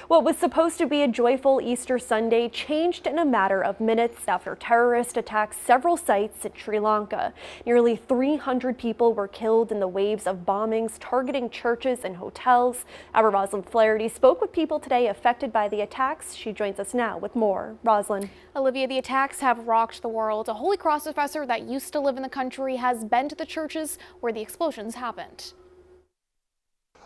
What was supposed to be a joyful Easter Sunday changed in a matter of minutes after terrorists attacked several sites in Sri Lanka. Nearly 300 people were killed in the waves of bombings targeting churches and hotels. Our Roslyn Flaherty spoke with people today affected by the attacks. She joins us now with more. Roslyn. Olivia, the attacks have rocked the world. A Holy Cross professor that used to live in the country has been to the churches where the explosions happened.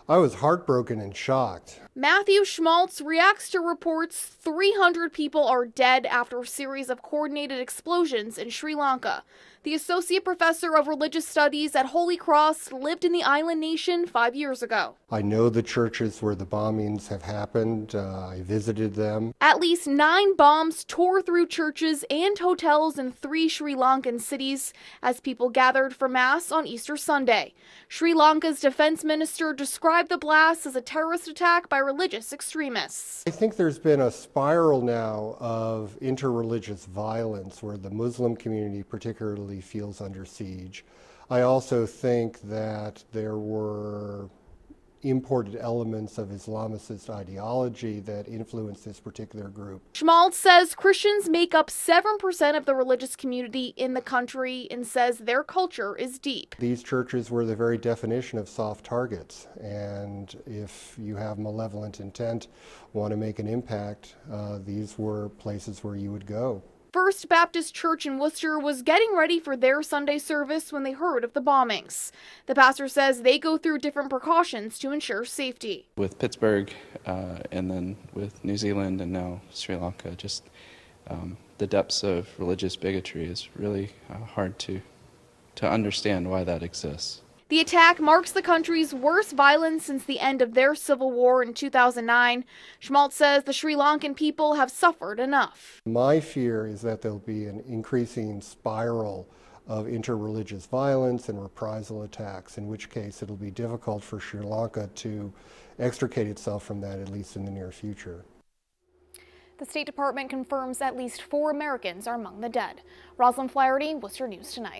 I was heartbroken and shocked. Matthew Schmaltz reacts to reports 300 people are dead after a series of coordinated explosions in Sri Lanka. The associate professor of religious studies at Holy Cross lived in the island nation 5 years ago. I know the churches where the bombings have happened. I visited them. At least 9 bombs tore through churches and hotels in 3 Sri Lankan cities as people gathered for Mass on Easter Sunday. Sri Lanka's defense minister described the blast as a terrorist attack by religious extremists. I think there's been a spiral now of interreligious violence where the Muslim community particularly feels under siege. I also think that there were imported elements of Islamicist ideology that influenced this particular group. Schmaltz says Christians make up 7% of the religious community in the country and says their culture is deep. These churches were the very definition of soft targets, and if you have malevolent intent, want to make an impact, these were places where you would go. First Baptist Church in Worcester was getting ready for their Sunday service when they heard of the bombings. The pastor says they go through different precautions to ensure safety. With Pittsburgh and then with New Zealand and now Sri Lanka, just the depths of religious bigotry is really hard to understand why that exists. The attack marks the country's worst violence since the end of their civil war in 2009. Schmaltz says the Sri Lankan people have suffered enough. My fear is that there'll be an increasing spiral of interreligious violence and reprisal attacks, in which case it'll be difficult for Sri Lanka to extricate itself from that, at least in the near future. The State Department confirms at least 4 Americans are among the dead. Roslyn Flaherty, Worcester News Tonight.